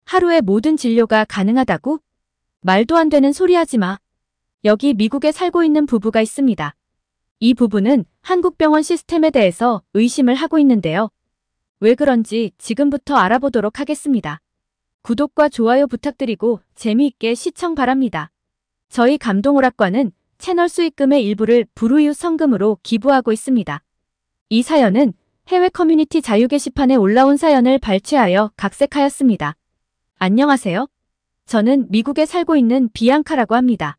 하루에 모든 진료가 가능하다고? 말도 안 되는 소리 하지 마. 여기 미국에 살고 있는 부부가 있습니다. 이 부부는 한국 병원 시스템에 대해서 의심을 하고 있는데요. 왜 그런지 지금부터 알아보도록 하겠습니다. 구독과 좋아요 부탁드리고 재미있게 시청 바랍니다. 저희 감동오락관은 채널 수익금의 일부를 불우이웃 성금으로 기부하고 있습니다. 이 사연은 해외 커뮤니티 자유 게시판에 올라온 사연을 발췌하여 각색하였습니다. 안녕하세요. 저는 미국에 살고 있는 비앙카라고 합니다.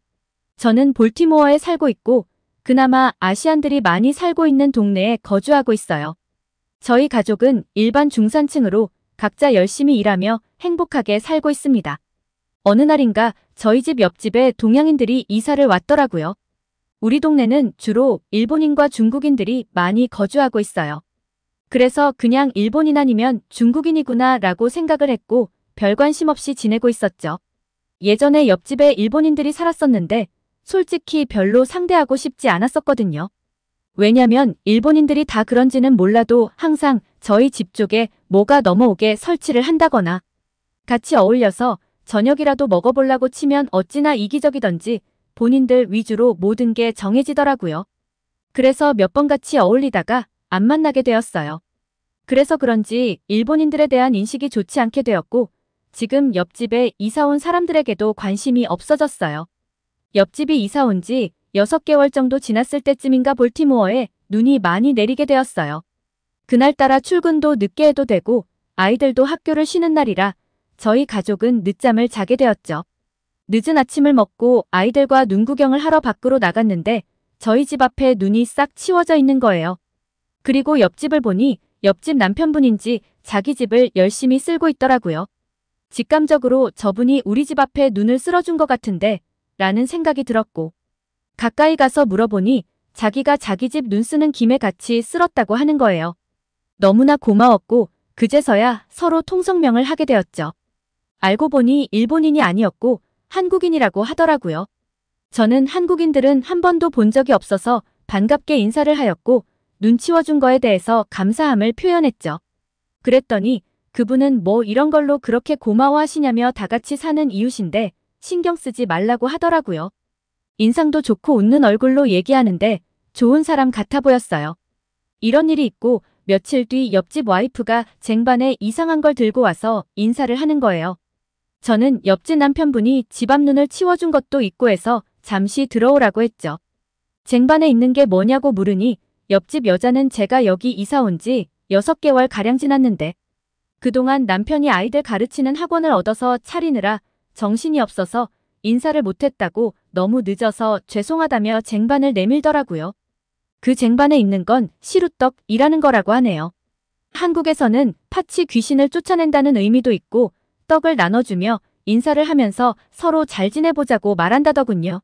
저는 볼티모어에 살고 있고 그나마 아시안들이 많이 살고 있는 동네에 거주하고 있어요. 저희 가족은 일반 중산층으로 각자 열심히 일하며 행복하게 살고 있습니다. 어느 날인가 저희 집 옆집에 동양인들이 이사를 왔더라고요. 우리 동네는 주로 일본인과 중국인들이 많이 거주하고 있어요. 그래서 그냥 일본인 아니면 중국인이구나 라고 생각을 했고 별 관심 없이 지내고 있었죠. 예전에 옆집에 일본인들이 살았었는데 솔직히 별로 상대하고 싶지 않았었거든요. 왜냐면 일본인들이 다 그런지는 몰라도 항상 저희 집 쪽에 뭐가 넘어오게 설치를 한다거나 같이 어울려서 저녁이라도 먹어보려고 치면 어찌나 이기적이던지 본인들 위주로 모든 게 정해지더라고요. 그래서 몇 번 같이 어울리다가 안 만나게 되었어요. 그래서 그런지 일본인들에 대한 인식이 좋지 않게 되었고 지금 옆집에 이사온 사람들에게도 관심이 없어졌어요. 옆집이 이사온 지 6개월 정도 지났을 때쯤인가 볼티모어에 눈이 많이 내리게 되었어요. 그날따라 출근도 늦게 해도 되고 아이들도 학교를 쉬는 날이라 저희 가족은 늦잠을 자게 되었죠. 늦은 아침을 먹고 아이들과 눈 구경을 하러 밖으로 나갔는데 저희 집 앞에 눈이 싹 치워져 있는 거예요. 그리고 옆집을 보니 옆집 남편분인지 자기 집을 열심히 쓸고 있더라고요. 직감적으로 저분이 우리 집 앞에 눈을 쓸어준 것 같은데 라는 생각이 들었고 가까이 가서 물어보니 자기가 자기 집 눈 쓰는 김에 같이 쓸었다고 하는 거예요. 너무나 고마웠고 그제서야 서로 통성명을 하게 되었죠. 알고 보니 일본인이 아니었고 한국인이라고 하더라고요. 저는 한국인들은 한 번도 본 적이 없어서 반갑게 인사를 하였고 눈 치워준 거에 대해서 감사함을 표현했죠. 그랬더니 그분은 뭐 이런 걸로 그렇게 고마워하시냐며 다 같이 사는 이웃인데 신경 쓰지 말라고 하더라고요. 인상도 좋고 웃는 얼굴로 얘기하는데 좋은 사람 같아 보였어요. 이런 일이 있고 며칠 뒤 옆집 와이프가 쟁반에 이상한 걸 들고 와서 인사를 하는 거예요. 저는 옆집 남편분이 집 앞 눈을 치워준 것도 있고 해서 잠시 들어오라고 했죠. 쟁반에 있는 게 뭐냐고 물으니 옆집 여자는 제가 여기 이사 온 지 6개월가량 지났는데 그동안 남편이 아이들 가르치는 학원을 얻어서 차리느라 정신이 없어서 인사를 못했다고 너무 늦어서 죄송하다며 쟁반을 내밀더라고요. 그 쟁반에 있는 건 시루떡이라는 거라고 하네요. 한국에서는 팥이 귀신을 쫓아낸다는 의미도 있고 떡을 나눠주며 인사를 하면서 서로 잘 지내보자고 말한다더군요.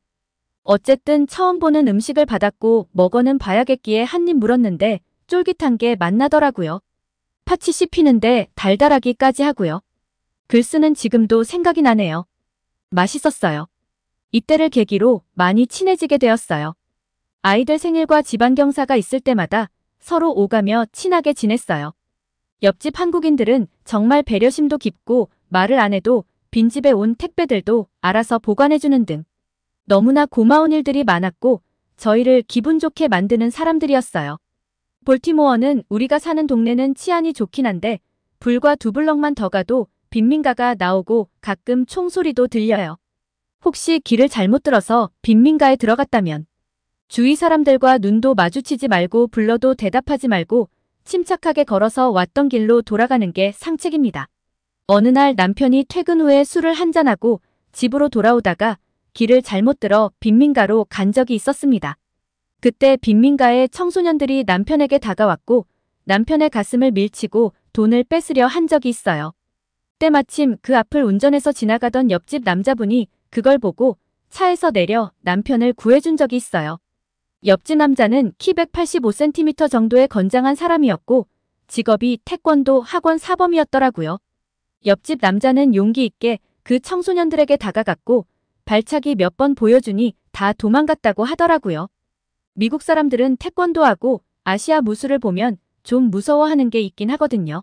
어쨌든 처음 보는 음식을 받았고 먹어는 봐야겠기에 한 입 물었는데 쫄깃한 게 맛나더라고요. 팥이 씹히는데 달달하기까지 하고요. 글쓰는 지금도 생각이 나네요. 맛있었어요. 이때를 계기로 많이 친해지게 되었어요. 아이들 생일과 집안 경사가 있을 때마다 서로 오가며 친하게 지냈어요. 옆집 한국인들은 정말 배려심도 깊고 말을 안 해도 빈집에 온 택배들도 알아서 보관해주는 등 너무나 고마운 일들이 많았고 저희를 기분 좋게 만드는 사람들이었어요. 볼티모어는 우리가 사는 동네는 치안이 좋긴 한데 불과 2블럭만 더 가도 빈민가가 나오고 가끔 총소리도 들려요. 혹시 길을 잘못 들어서 빈민가에 들어갔다면 주위 사람들과 눈도 마주치지 말고 불러도 대답하지 말고 침착하게 걸어서 왔던 길로 돌아가는 게 상책입니다. 어느 날 남편이 퇴근 후에 술을 한잔하고 집으로 돌아오다가 길을 잘못 들어 빈민가로 간 적이 있었습니다. 그때 빈민가에 청소년들이 남편에게 다가왔고 남편의 가슴을 밀치고 돈을 뺏으려 한 적이 있어요. 때마침 그 앞을 운전해서 지나가던 옆집 남자분이 그걸 보고 차에서 내려 남편을 구해준 적이 있어요. 옆집 남자는 키 185cm 정도의 건장한 사람이었고 직업이 태권도 학원 사범이었더라고요. 옆집 남자는 용기 있게 그 청소년들에게 다가갔고 발차기 몇 번 보여주니 다 도망갔다고 하더라고요. 미국 사람들은 태권도하고 아시아 무술을 보면 좀 무서워하는 게 있긴 하거든요.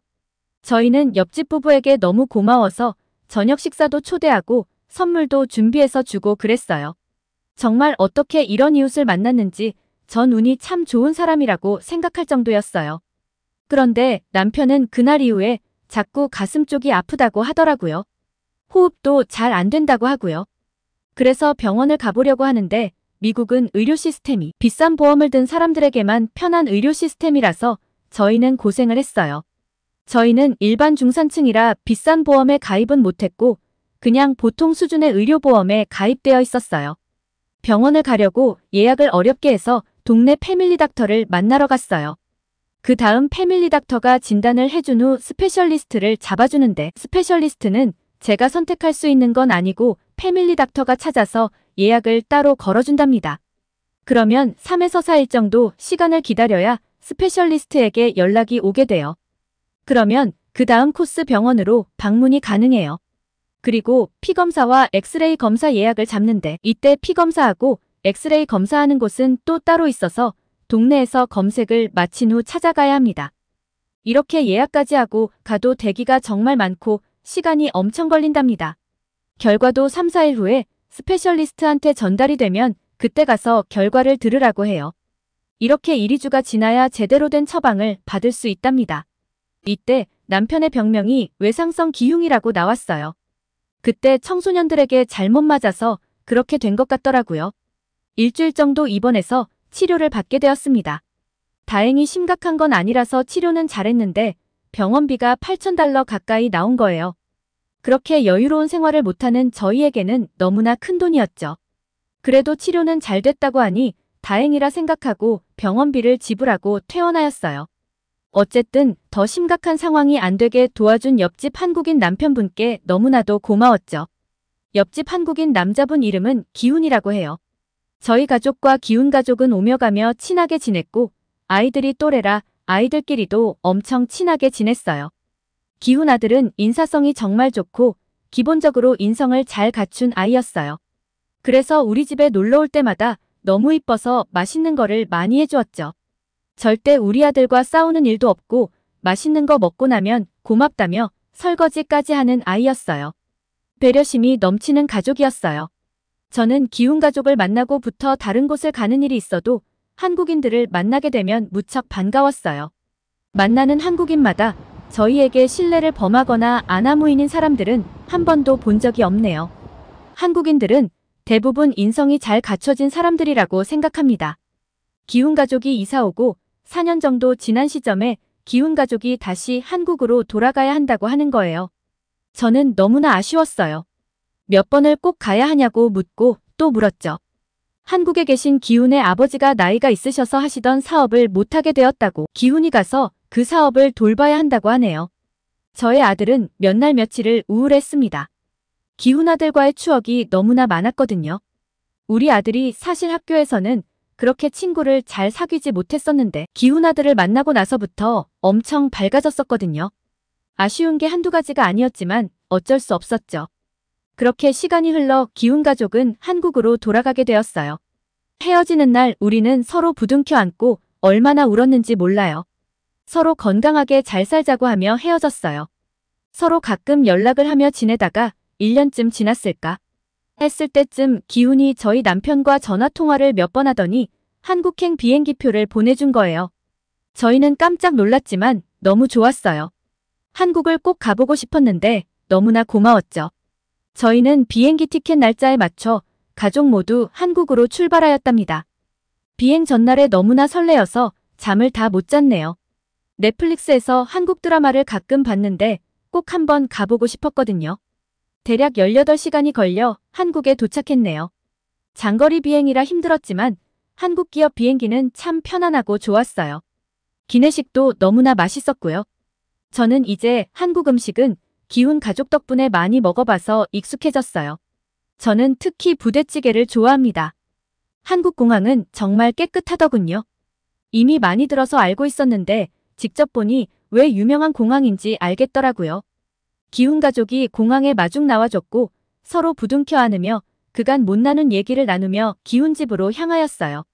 저희는 옆집 부부에게 너무 고마워서 저녁 식사도 초대하고 선물도 준비해서 주고 그랬어요. 정말 어떻게 이런 이웃을 만났는지 전 운이 참 좋은 사람이라고 생각할 정도였어요. 그런데 남편은 그날 이후에 자꾸 가슴 쪽이 아프다고 하더라고요. 호흡도 잘 안 된다고 하고요. 그래서 병원을 가보려고 하는데 미국은 의료 시스템이 비싼 보험을 든 사람들에게만 편한 의료 시스템이라서 저희는 고생을 했어요. 저희는 일반 중산층이라 비싼 보험에 가입은 못했고 그냥 보통 수준의 의료보험에 가입되어 있었어요. 병원을 가려고 예약을 어렵게 해서 동네 패밀리 닥터를 만나러 갔어요. 그 다음 패밀리 닥터가 진단을 해준 후 스페셜리스트를 잡아주는데 스페셜리스트는 제가 선택할 수 있는 건 아니고 패밀리 닥터가 찾아서 예약을 따로 걸어준답니다. 그러면 3에서 4일 정도 시간을 기다려야 스페셜리스트에게 연락이 오게 돼요. 그러면 그 다음 코스 병원으로 방문이 가능해요. 그리고 피검사와 엑스레이 검사 예약을 잡는데 이때 피검사하고 엑스레이 검사하는 곳은 또 따로 있어서 동네에서 검색을 마친 후 찾아가야 합니다. 이렇게 예약까지 하고 가도 대기가 정말 많고 시간이 엄청 걸린답니다. 결과도 3, 4일 후에 스페셜리스트한테 전달이 되면 그때 가서 결과를 들으라고 해요. 이렇게 1~2주가 지나야 제대로 된 처방을 받을 수 있답니다. 이때 남편의 병명이 외상성 기흉이라고 나왔어요. 그때 청소년들에게 잘못 맞아서 그렇게 된 것 같더라고요. 일주일 정도 입원해서 치료를 받게 되었습니다. 다행히 심각한 건 아니라서 치료는 잘했는데 병원비가 $8,000 가까이 나온 거예요. 그렇게 여유로운 생활을 못하는 저희에게는 너무나 큰 돈이었죠. 그래도 치료는 잘 됐다고 하니 다행이라 생각하고 병원비를 지불하고 퇴원하였어요. 어쨌든 더 심각한 상황이 안 되게 도와준 옆집 한국인 남편분께 너무나도 고마웠죠. 옆집 한국인 남자분 이름은 기훈이라고 해요. 저희 가족과 기훈 가족은 오며 가며 친하게 지냈고 아이들이 또래라 아이들끼리도 엄청 친하게 지냈어요. 기훈 아들은 인사성이 정말 좋고 기본적으로 인성을 잘 갖춘 아이였어요. 그래서 우리 집에 놀러 올 때마다 너무 이뻐서 맛있는 거를 많이 해주었죠. 절대 우리 아들과 싸우는 일도 없고 맛있는 거 먹고 나면 고맙다며 설거지까지 하는 아이였어요. 배려심이 넘치는 가족이었어요. 저는 기훈 가족을 만나고부터 다른 곳을 가는 일이 있어도 한국인들을 만나게 되면 무척 반가웠어요. 만나는 한국인마다 저희에게 신뢰를 범하거나 아나무인인 사람들은 한 번도 본 적이 없네요. 한국인들은 대부분 인성이 잘 갖춰진 사람들이라고 생각합니다. 기훈 가족이 이사 오고 4년 정도 지난 시점에 기훈 가족이 다시 한국으로 돌아가야 한다고 하는 거예요. 저는 너무나 아쉬웠어요. 몇 번을 꼭 가야 하냐고 묻고 또 물었죠. 한국에 계신 기훈의 아버지가 나이가 있으셔서 하시던 사업을 못하게 되었다고 기훈이 가서 그 사업을 돌봐야 한다고 하네요. 저의 아들은 몇 날 며칠을 우울했습니다. 기훈 아들과의 추억이 너무나 많았거든요. 우리 아들이 사실 학교에서는 그렇게 친구를 잘 사귀지 못했었는데 기훈 아들을 만나고 나서부터 엄청 밝아졌었거든요. 아쉬운 게 한두 가지가 아니었지만 어쩔 수 없었죠. 그렇게 시간이 흘러 기훈 가족은 한국으로 돌아가게 되었어요. 헤어지는 날 우리는 서로 부둥켜 안고 얼마나 울었는지 몰라요. 서로 건강하게 잘 살자고 하며 헤어졌어요. 서로 가끔 연락을 하며 지내다가 1년쯤 지났을까 했을 때쯤 기훈이 저희 남편과 전화통화를 몇 번 하더니 한국행 비행기표를 보내준 거예요. 저희는 깜짝 놀랐지만 너무 좋았어요. 한국을 꼭 가보고 싶었는데 너무나 고마웠죠. 저희는 비행기 티켓 날짜에 맞춰 가족 모두 한국으로 출발하였답니다. 비행 전날에 너무나 설레어서 잠을 다 못 잤네요. 넷플릭스에서 한국 드라마를 가끔 봤는데 꼭 한번 가보고 싶었거든요. 대략 18시간이 걸려 한국에 도착했네요. 장거리 비행이라 힘들었지만 한국 기업 비행기는 참 편안하고 좋았어요. 기내식도 너무나 맛있었고요. 저는 이제 한국 음식은 기훈 가족 덕분에 많이 먹어봐서 익숙해졌어요. 저는 특히 부대찌개를 좋아합니다. 한국 공항은 정말 깨끗하더군요. 이미 많이 들어서 알고 있었는데 직접 보니 왜 유명한 공항인지 알겠더라고요. 기훈 가족이 공항에 마중 나와줬고 서로 부둥켜 안으며 그간 못 나눈 얘기를 나누며 기훈 집으로 향하였어요.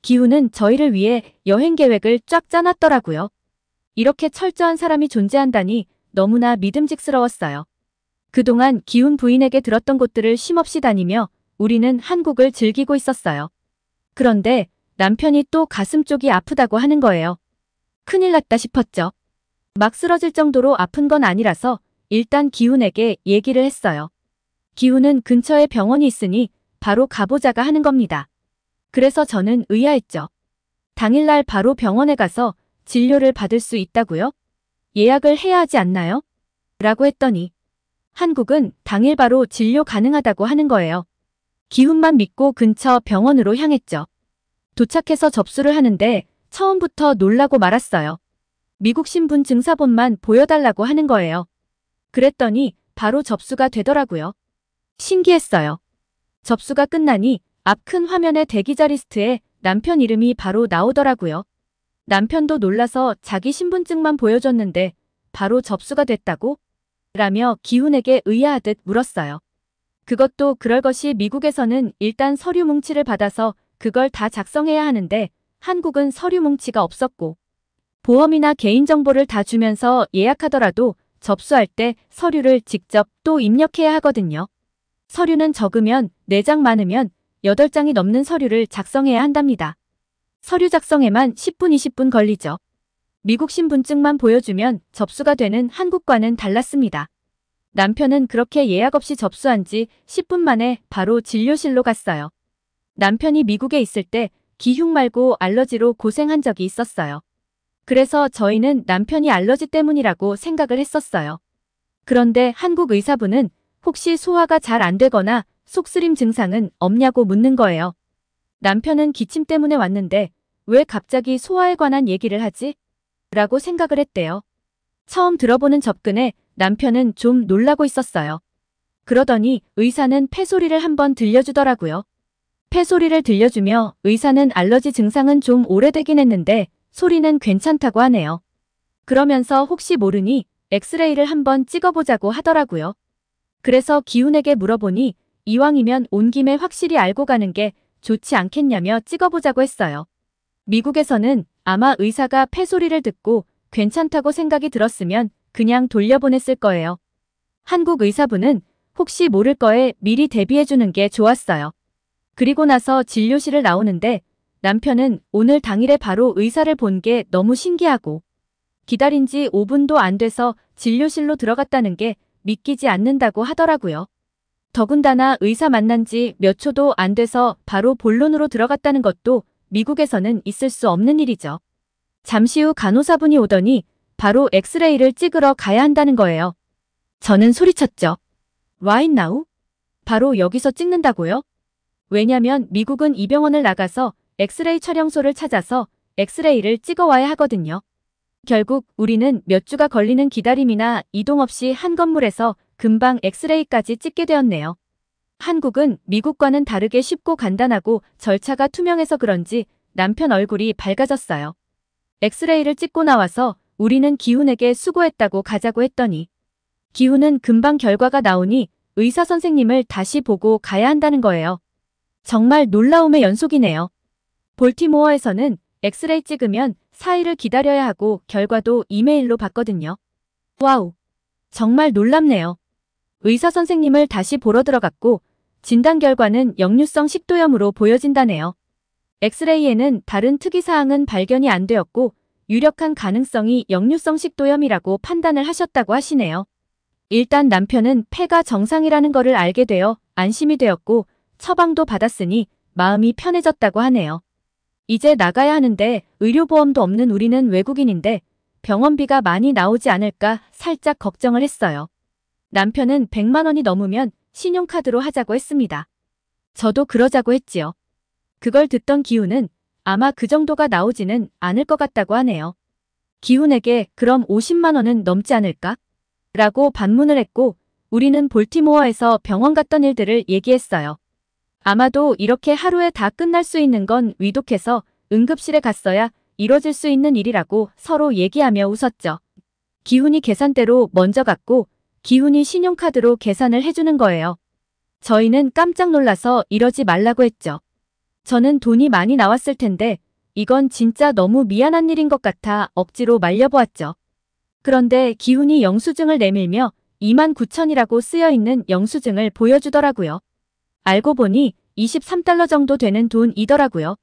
기훈은 저희를 위해 여행 계획을 쫙 짜놨더라고요. 이렇게 철저한 사람이 존재한다니 너무나 믿음직스러웠어요. 그동안 기훈 부인에게 들었던 곳들을 쉼없이 다니며 우리는 한국을 즐기고 있었어요. 그런데 남편이 또 가슴 쪽이 아프다고 하는 거예요. 큰일 났다 싶었죠. 막 쓰러질 정도로 아픈 건 아니라서 일단 기훈에게 얘기를 했어요. 기훈은 근처에 병원이 있으니 바로 가보자가 하는 겁니다. 그래서 저는 의아했죠. 당일날 바로 병원에 가서 진료를 받을 수 있다고요? 예약을 해야 하지 않나요? 라고 했더니 한국은 당일 바로 진료 가능하다고 하는 거예요. 기훈만 믿고 근처 병원으로 향했죠. 도착해서 접수를 하는데 처음부터 놀라고 말았어요. 미국 신분 증사본만 보여달라고 하는 거예요. 그랬더니 바로 접수가 되더라고요. 신기했어요. 접수가 끝나니 앞 큰 화면의 대기자 리스트에 남편 이름이 바로 나오더라고요. 남편도 놀라서 자기 신분증만 보여줬는데 바로 접수가 됐다고? 라며 기훈에게 의아하듯 물었어요. 그것도 그럴 것이 미국에서는 일단 서류 뭉치를 받아서 그걸 다 작성해야 하는데 한국은 서류 뭉치가 없었고 보험이나 개인정보를 다 주면서 예약하더라도 접수할 때 서류를 직접 또 입력해야 하거든요. 서류는 적으면 4장 많으면 8장이 넘는 서류를 작성해야 한답니다. 서류 작성에만 10분, 20분 걸리죠. 미국 신분증만 보여주면 접수가 되는 한국과는 달랐습니다. 남편은 그렇게 예약 없이 접수한 지 10분 만에 바로 진료실로 갔어요. 남편이 미국에 있을 때 기흉 말고 알러지로 고생한 적이 있었어요. 그래서 저희는 남편이 알러지 때문이라고 생각을 했었어요. 그런데 한국 의사분은 혹시 소화가 잘 안 되거나 속쓰림 증상은 없냐고 묻는 거예요. 남편은 기침 때문에 왔는데 왜 갑자기 소화에 관한 얘기를 하지? 라고 생각을 했대요. 처음 들어보는 접근에 남편은 좀 놀라고 있었어요. 그러더니 의사는 폐소리를 한번 들려주더라고요. 폐소리를 들려주며 의사는 알러지 증상은 좀 오래되긴 했는데 소리는 괜찮다고 하네요. 그러면서 혹시 모르니 엑스레이를 한번 찍어보자고 하더라고요. 그래서 기훈에게 물어보니 이왕이면 온 김에 확실히 알고 가는 게 좋지 않겠냐며 찍어보자고 했어요. 미국에서는 아마 의사가 폐소리를 듣고 괜찮다고 생각이 들었으면 그냥 돌려보냈을 거예요. 한국 의사분은 혹시 모를 거에 미리 대비해주는 게 좋았어요. 그리고 나서 진료실을 나오는데 남편은 오늘 당일에 바로 의사를 본 게 너무 신기하고 기다린 지 5분도 안 돼서 진료실로 들어갔다는 게 믿기지 않는다고 하더라고요. 더군다나 의사 만난 지 몇 초도 안 돼서 바로 본론으로 들어갔다는 것도 미국에서는 있을 수 없는 일이죠. 잠시 후 간호사분이 오더니 바로 엑스레이를 찍으러 가야 한다는 거예요. 저는 소리쳤죠. Right now? 바로 여기서 찍는다고요? 왜냐면 미국은 이 병원을 나가서 엑스레이 촬영소를 찾아서 엑스레이를 찍어와야 하거든요. 결국 우리는 몇 주가 걸리는 기다림이나 이동 없이 한 건물에서 금방 엑스레이까지 찍게 되었네요. 한국은 미국과는 다르게 쉽고 간단하고 절차가 투명해서 그런지 남편 얼굴이 밝아졌어요. 엑스레이를 찍고 나와서 우리는 기훈에게 수고했다고 가자고 했더니 기훈은 금방 결과가 나오니 의사 선생님을 다시 보고 가야 한다는 거예요. 정말 놀라움의 연속이네요. 볼티모어에서는 엑스레이 찍으면 4일을 기다려야 하고 결과도 이메일로 받거든요. 와우! 정말 놀랍네요. 의사 선생님을 다시 보러 들어갔고 진단 결과는 역류성 식도염으로 보여진다네요. 엑스레이에는 다른 특이사항은 발견이 안 되었고 유력한 가능성이 역류성 식도염이라고 판단을 하셨다고 하시네요. 일단 남편은 폐가 정상이라는 거를 알게 되어 안심이 되었고 처방도 받았으니 마음이 편해졌다고 하네요. 이제 나가야 하는데 의료보험도 없는 우리는 외국인인데 병원비가 많이 나오지 않을까 살짝 걱정을 했어요. 남편은 100만 원이 넘으면 신용카드로 하자고 했습니다. 저도 그러자고 했지요. 그걸 듣던 기훈은 아마 그 정도가 나오지는 않을 것 같다고 하네요. 기훈에게 그럼 50만 원은 넘지 않을까? 라고 반문을 했고 우리는 볼티모어에서 병원 갔던 일들을 얘기했어요. 아마도 이렇게 하루에 다 끝날 수 있는 건 위독해서 응급실에 갔어야 이뤄질 수 있는 일이라고 서로 얘기하며 웃었죠. 기훈이 계산대로 먼저 갔고 기훈이 신용카드로 계산을 해주는 거예요. 저희는 깜짝 놀라서 이러지 말라고 했죠. 저는 돈이 많이 나왔을 텐데 이건 진짜 너무 미안한 일인 것 같아 억지로 말려보았죠. 그런데 기훈이 영수증을 내밀며 29,000이라고 쓰여있는 영수증을 보여주더라고요. 알고 보니 23달러 정도 되는 돈이더라고요.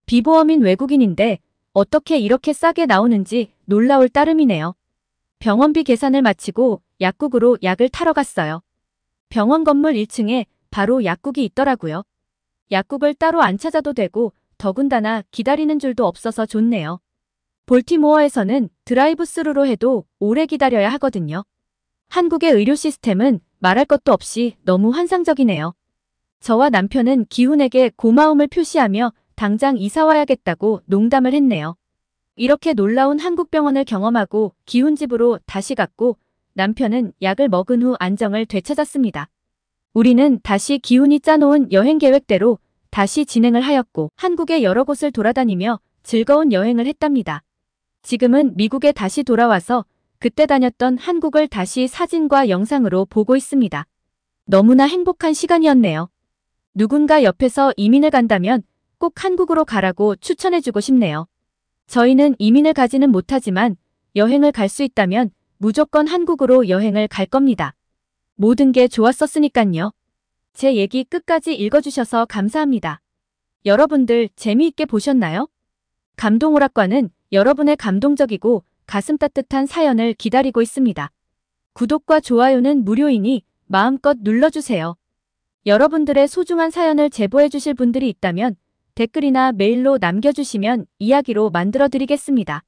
비보험인 외국인인데 어떻게 이렇게 싸게 나오는지 놀라울 따름이네요. 병원비 계산을 마치고 약국으로 약을 타러 갔어요. 병원 건물 1층에 바로 약국이 있더라고요. 약국을 따로 안 찾아도 되고 더군다나 기다리는 줄도 없어서 좋네요. 볼티모어에서는 드라이브 스루로 해도 오래 기다려야 하거든요. 한국의 의료 시스템은 말할 것도 없이 너무 환상적이네요. 저와 남편은 기훈에게 고마움을 표시하며 당장 이사 와야겠다고 농담을 했네요. 이렇게 놀라운 한국 병원을 경험하고 기훈 집으로 다시 갔고 남편은 약을 먹은 후 안정을 되찾았습니다. 우리는 다시 기훈이 짜놓은 여행 계획대로 다시 진행을 하였고 한국의 여러 곳을 돌아다니며 즐거운 여행을 했답니다. 지금은 미국에 다시 돌아와서 그때 다녔던 한국을 다시 사진과 영상으로 보고 있습니다. 너무나 행복한 시간이었네요. 누군가 옆에서 이민을 간다면 꼭 한국으로 가라고 추천해주고 싶네요. 저희는 이민을 가지는 못하지만 여행을 갈 수 있다면 무조건 한국으로 여행을 갈 겁니다. 모든 게 좋았었으니깐요. 제 얘기 끝까지 읽어주셔서 감사합니다. 여러분들 재미있게 보셨나요? 감동오락관은 여러분의 감동적이고 가슴 따뜻한 사연을 기다리고 있습니다. 구독과 좋아요는 무료이니 마음껏 눌러주세요. 여러분들의 소중한 사연을 제보해 주실 분들이 있다면 댓글이나 메일로 남겨주시면 이야기로 만들어 드리겠습니다.